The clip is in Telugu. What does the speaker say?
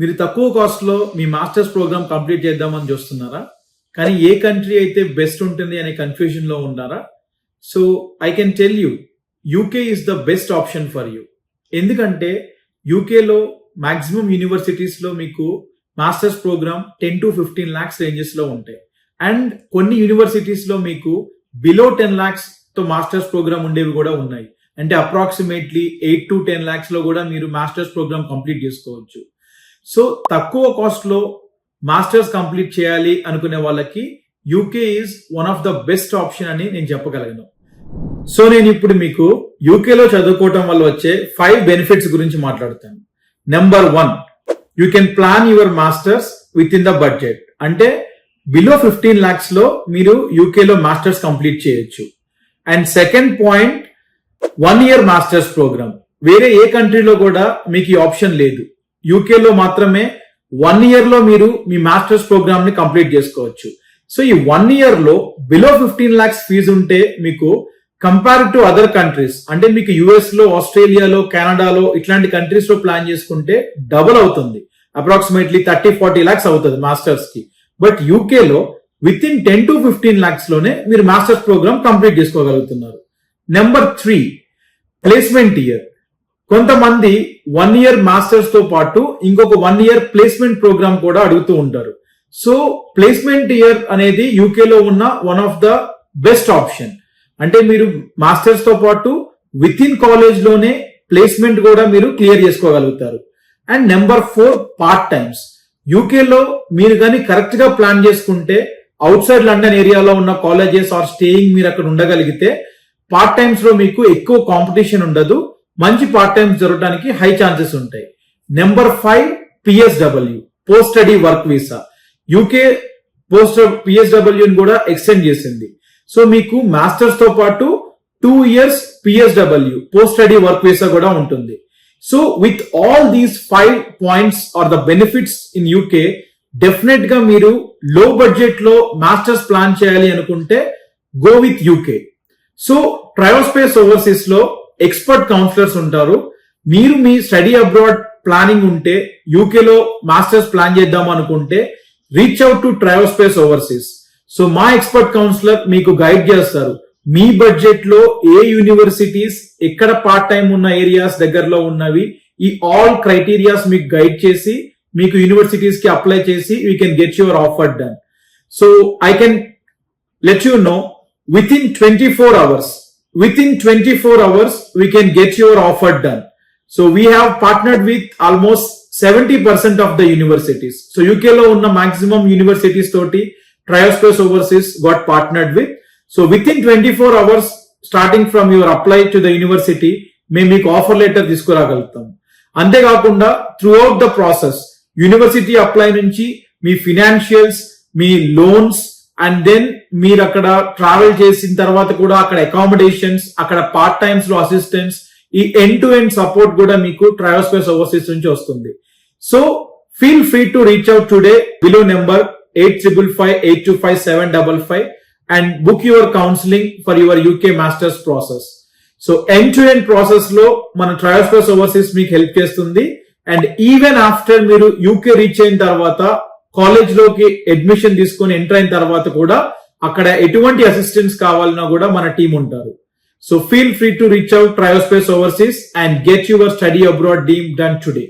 మీరు తక్కువ కాస్ట్ లో మీ మాస్టర్స్ ప్రోగ్రామ్ కంప్లీట్ చేద్దామని చూస్తున్నారా? కానీ ఏ కంట్రీ అయితే బెస్ట్ ఉంటుంది అనే కన్ఫ్యూజన్ లో ఉన్నారా? So I can tell you, UK is the best option for you. ఎందుకంటే యూకేలో మాక్సిమం యూనివర్సిటీస్ లో మీకు masters program 10 to 15 lakhs ranges లో ఉంటాయి. అండ్ కొన్ని యూనివర్సిటీస్ లో మీకు బిలో 10 lakhs తో మాస్టర్స్ ప్రోగ్రామ్ ఉండేవి కూడా ఉన్నాయి. అంటే అప్రాక్సిమేట్లీ 8 to 10 lakhs లో కూడా మీరు మాస్టర్స్ ప్రోగ్రామ్ కంప్లీట్ చేసుకోవచ్చు. సో తక్కువ కాస్ట్ లో మాస్టర్స్ కంప్లీట్ చేయాలి అనుకునే వాళ్ళకి UK is one of the best option అని నేను చెప్పగలను. సో నేను ఇప్పుడు మీకు యూకేలో చదువుకోవటం వల్ల వచ్చే 5 బెనిఫిట్స్ గురించి మాట్లాడతాను. Number 1, you can plan your masters within the budget. అంటే బిలో 15 lakhs లో మీరు యూకేలో మాస్టర్స్ కంప్లీట్ చేయొచ్చు. అండ్ second point, 1 year masters program. వేరే ఏ కంట్రీలో కూడా మీకు ఈ ఆప్షన్ లేదు. యూకేలో మాత్రమే 1 year లో మీరు మీ మాస్టర్స్ ప్రోగ్రామ్ ని కంప్లీట్ చేసుకోవచ్చు. సో ఈ 1 year లో బిలో 15 lakhs ఫీజు ఉంటే మీకు కంపేర్ టు అదర్ కంట్రీస్, అంటే మీకు యుఎస్ లో, ఆస్ట్రేలియాలో, కెనడాలో ఇట్లాంటి కంట్రీస్ లో ప్లాన్ చేసుకుంటే డబుల్ అవుతుంది. అప్రాక్సిమేట్లీ 30-40 lakhs అవుతుంది మాస్టర్స్ కి. బట్ యూకేలో విత్ ఇన్ 10 to 15 lakhs లోనే మీరు మాస్టర్స్ ప్రోగ్రామ్ కంప్లీట్ చేసుకోగలుగుతున్నారు. Number 3, placement year. కొంతమంది 1 year మాస్టర్స్ తో పాటు ఇంకొక 1 year ప్లేస్మెంట్ ప్రోగ్రామ్ కూడా అడుగుతూ ఉంటారు. సో ప్లేస్మెంట్ ఇయర్ అనేది యూకేలో ఉన్న one of the best option. అంటే మీరు మాస్టర్స్ తో పాటు విత్ ఇన్ కాలేజ్ లోనే ప్లేస్మెంట్ కూడా మీరు క్లియర్ చేసుకోగలుగుతారు. And number 4, part times. యూకేలో మీరు కానీ కరెక్ట్ గా ప్లాన్ చేసుకుంటే అవుట్ సైడ్ లండన్ ఏరియాలో ఉన్న కాలేజెస్ ఆర్ స్టేయింగ్ మీరు అక్కడ ఉండగలిగితే పార్ట్ టైమ్స్ లో మీకు ఎక్కువ కాంపిటీషన్ ఉండదు. మంచి పార్ట్ టైమ్స్ జరగడానికి హై ఛాన్సెస్ ఉంటాయి. Number 5, PSW, post study work visa. UK PSW కూడా ఎక్స్టెండ్ చేసింది. సో మీకు మాస్టర్స్ తో పాటు 2 years PSW, post study work visa కూడా ఉంటుంది. So with all these 5 points are the benefits in UK, definite గా మీరు లో బడ్జెట్ లో మాస్టర్స్ ప్లాన్ చేయాలి అనుకుంటే go with UK. So Triospace overseas లో ఎక్స్పర్ట్ కౌన్సిలర్స్ ఉంటారు. మీరు మీ స్టడీ అబ్రాడ్ ప్లానింగ్ ఉంటే, యూకేలో మాస్టర్స్ ప్లాన్ చేద్దాం అనుకుంటే reach out to Triospace overseas. So మా ఎక్స్పర్ట్ కౌన్సిలర్ మీకు గైడ్ చేస్తారు. మీ బడ్జెట్ లో ఏ యూనివర్సిటీస్, ఎక్కడ పార్ట్ టైం ఉన్న ఏరియాస్ దగ్గరలో ఉన్నవి, ఈ ఆల్ క్రైటీరియాస్ మీకు గైడ్ చేసి మీకు యూనివర్సిటీస్ కి అప్లై చేసి we can get your offer done. So I can let you know with in 24 hours. Within 24 hours, we can get your offer done. So we have partnered with almost 70% of the universities. So UK lo unna maximum universities toti Triospes Overseas got partnered with. So within 24 hours, starting from your apply to the university, మేము మీకు ఆఫర్ లెటర్ తీసుకురాగలుగుతాం. అంతేకాకుండా throughout the process, university apply నుంచి మీ ఫినాన్షియల్స్, మీ లోన్స్, అండ్ దెన్ మీరు అక్కడ ట్రావెల్ చేసిన తర్వాత కూడా అక్కడ అకామిడేషన్స్, అక్కడ పార్ట్ టైమ్స్ లో అసిస్టెన్స్, ఈ ఎండ్ టు ఎండ్ సపోర్ట్ కూడా మీకు ట్రయోస్పేస్ ఓవర్సీస్ నుంచి వస్తుంది. So feel free to reach out today below number 8555825755 and book your counseling for your UK masters process. So end to end process లో మన ట్రయోస్పేస్ ఓవర్సీస్ మీకు హెల్ప్ చేస్తుంది. అండ్ ఈవెన్ ఆఫ్టర్ మీరు యూకే రీచ్ అయిన తర్వాత కాలేజ్ లోకి అడ్మిషన్ తీసుకొని ఎంటర్ అయిన తర్వాత కూడా అక్కడ ఎటువంటి అసిస్టెన్స్ కావాలన్నా కూడా మన టీం ఉంటారు. So feel free to reach out Triospace overseas and get your study abroad dream done today.